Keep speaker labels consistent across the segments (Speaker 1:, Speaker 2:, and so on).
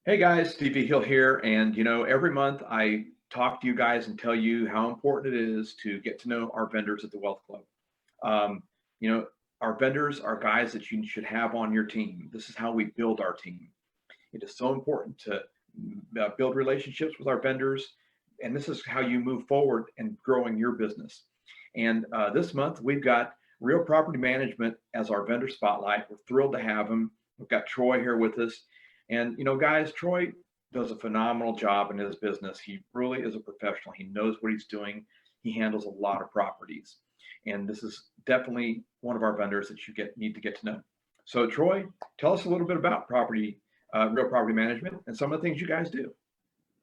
Speaker 1: Hey guys, Stevie Hill here. And every month I talk to you guys and tell you how important it is to get to know our vendors at the Wealth Club. Um, you know, our vendors are guys that you should have on your team. This is how we build our team. It is so important to build relationships with our vendors, and this is how you move forward in growing your business. And this month we've got Real Property Management as our vendor spotlight. We're thrilled to have him. We've got Troy here with us, and guys, Troy does a phenomenal job in his business. He really is a professional. He knows what he's doing. He handles a lot of properties, and this is definitely one of our vendors that you need to get to know. So, Troy, tell us a little bit about real property management, and some of the things you guys do.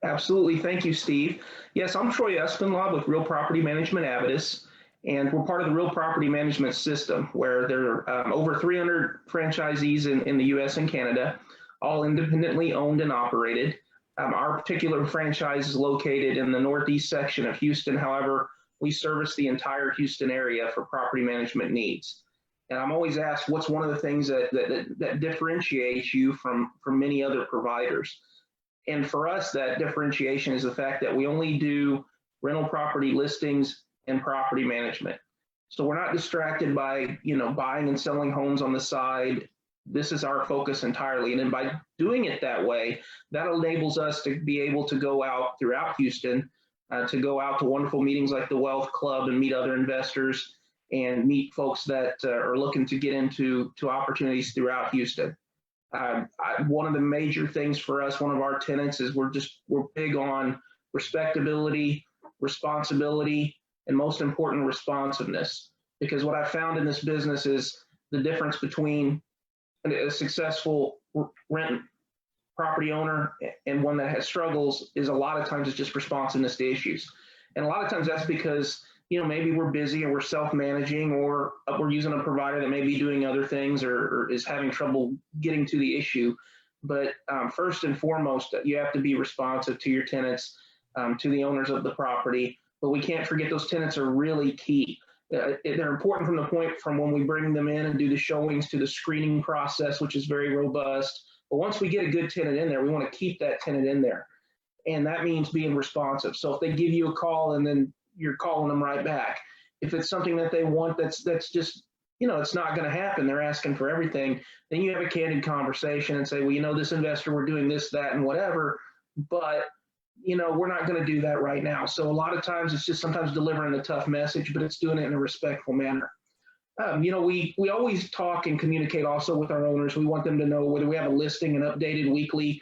Speaker 2: Absolutely. Thank you, Steve. Yes, I'm Troy Espinlaw with Real Property Management Avitus, and we're part of the Real Property Management System, where there are over 300 franchisees in the US and Canada, all independently owned and operated. Our particular franchise is located in the northeast section of Houston. However, we service the entire Houston area for property management needs. And I'm always asked, what's one of the things that differentiates you from many other providers? And for us, that differentiation is the fact that we only do rental property listings and property management. So we're not distracted by, buying and selling homes on the side. This is our focus entirely. And then by doing it that way, that enables us to be able to go out throughout Houston, to go out to wonderful meetings like the Wealth Club and meet other investors and meet folks that are looking to get into opportunities throughout Houston. One of the major things for us, one of our tenets is we're big on respectability, responsibility, and most important, responsiveness. Because what I found in this business is the difference between a successful rent property owner and one that has struggles is a lot of times it's just responsiveness to issues. And a lot of times that's because maybe we're busy or we're self-managing or we're using a provider that may be doing other things or is having trouble getting to the issue. But first and foremost, you have to be responsive to your tenants, to the owners of the property. But we can't forget those tenants are really key. They're important from the point from when we bring them in and do the showings to the screening process, which is very robust. But once we get a good tenant in there, we want to keep that tenant in there. And that means being responsive. So if they give you a call and then you're calling them right back. If it's something that they want that's just, it's not going to happen, they're asking for everything, then you have a candid conversation and say, well, this investor, we're doing this, that, and whatever, but, we're not going to do that right now. So a lot of times it's just sometimes delivering a tough message, but it's doing it in a respectful manner. We always talk and communicate also with our owners. We want them to know whether we have a listing, an updated weekly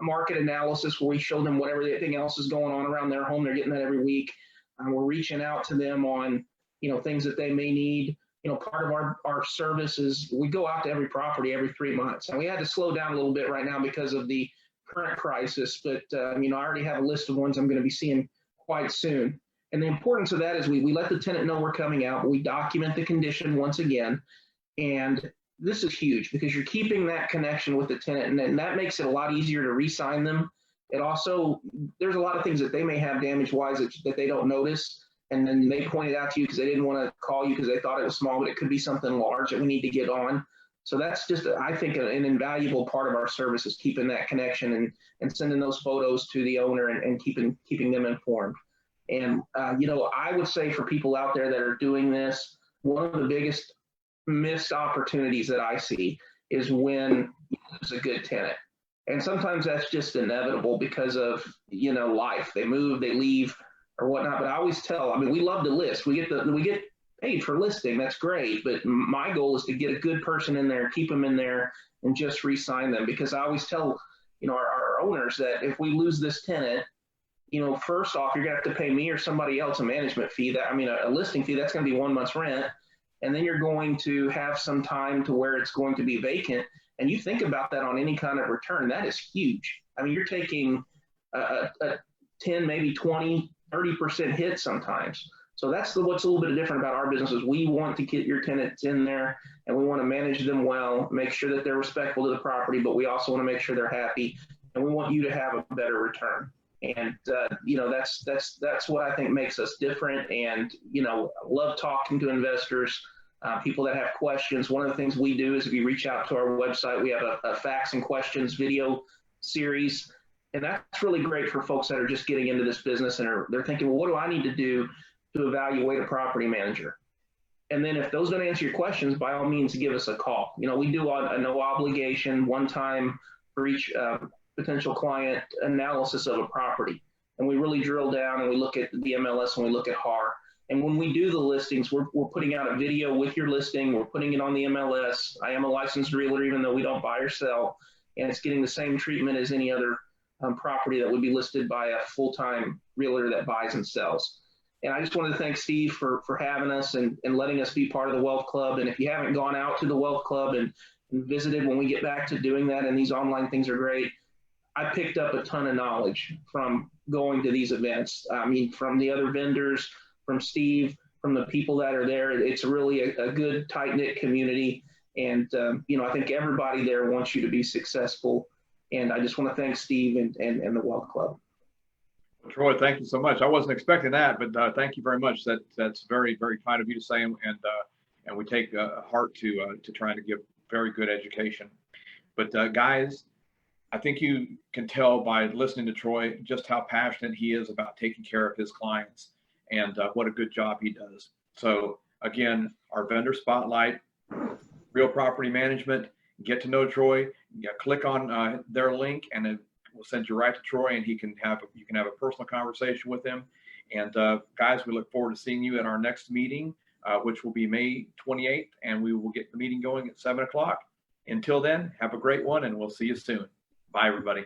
Speaker 2: market analysis where we show them whatever everything else is going on around their home. They're getting that every week. We're reaching out to them on, things that they may need. Part of our service is we go out to every property every 3 months. And we had to slow down a little bit right now because of the current crisis. But, I already have a list of ones I'm going to be seeing quite soon. And the importance of that is we let the tenant know we're coming out, but we document the condition once again. And this is huge because you're keeping that connection with the tenant, and that makes it a lot easier to re-sign them. It also, there's a lot of things that they may have damage-wise that they don't notice, and then they point it out to you because they didn't want to call you because they thought it was small, but it could be something large that we need to get on. So that's just, I think, an invaluable part of our service is keeping that connection and sending those photos to the owner and keeping them informed. And, I would say for people out there that are doing this, one of the biggest missed opportunities that I see is when you lose a good tenant. And sometimes that's just inevitable because of, life. They move, they leave or whatnot. But I always tell, we love to list. We get paid for listing. That's great. But my goal is to get a good person in there, keep them in there and just re-sign them. Because I always tell, our owners that if we lose this tenant, first off, you're going to have to pay me or somebody else a management fee a listing fee. That's going to be 1 month's rent. And then you're going to have some time to where it's going to be vacant. And you think about that on any kind of return, that is huge. You're taking a 10, maybe 20, 30% hit sometimes. So that's what's a little bit different about our business is we want to get your tenants in there and we want to manage them well, make sure that they're respectful to the property, but we also want to make sure they're happy and we want you to have a better return. And, that's what I think makes us different. And, love talking to investors. People that have questions. One of the things we do is if you reach out to our website, we have a facts and questions video series. And that's really great for folks that are just getting into this business and they're thinking, well, what do I need to do to evaluate a property manager? And then if those don't answer your questions, by all means, give us a call. You know, we do a no obligation, one time for each potential client analysis of a property. And we really drill down and we look at the MLS and we look at HAR. And when we do the listings, we're putting out a video with your listing. We're putting it on the MLS. I am a licensed realtor, even though we don't buy or sell. And it's getting the same treatment as any other property that would be listed by a full-time realtor that buys and sells. And I just wanted to thank Steve for having us and letting us be part of the Wealth Club. And if you haven't gone out to the Wealth Club and visited, when we get back to doing that, and these online things are great, I picked up a ton of knowledge from going to these events. I mean, from the other vendors, from Steve, from the people that are there. It's really a good, tight-knit community. And, you know, I think everybody there wants you to be successful. And I just want to thank Steve and the Wealth Club.
Speaker 1: Troy, thank you so much. I wasn't expecting that, but thank you very much. That's very, very kind of you to say, and we take heart to trying to give very good education. But guys, I think you can tell by listening to Troy just how passionate he is about taking care of his clients and what a good job he does. So again, our vendor spotlight, Real Property Management. Get to know Troy. Click on their link, and it will send you right to Troy, and you can have a personal conversation with him. And guys, we look forward to seeing you at our next meeting, which will be May 28th, and we will get the meeting going at 7 o'clock. Until then, have a great one, and we'll see you soon. Bye, everybody.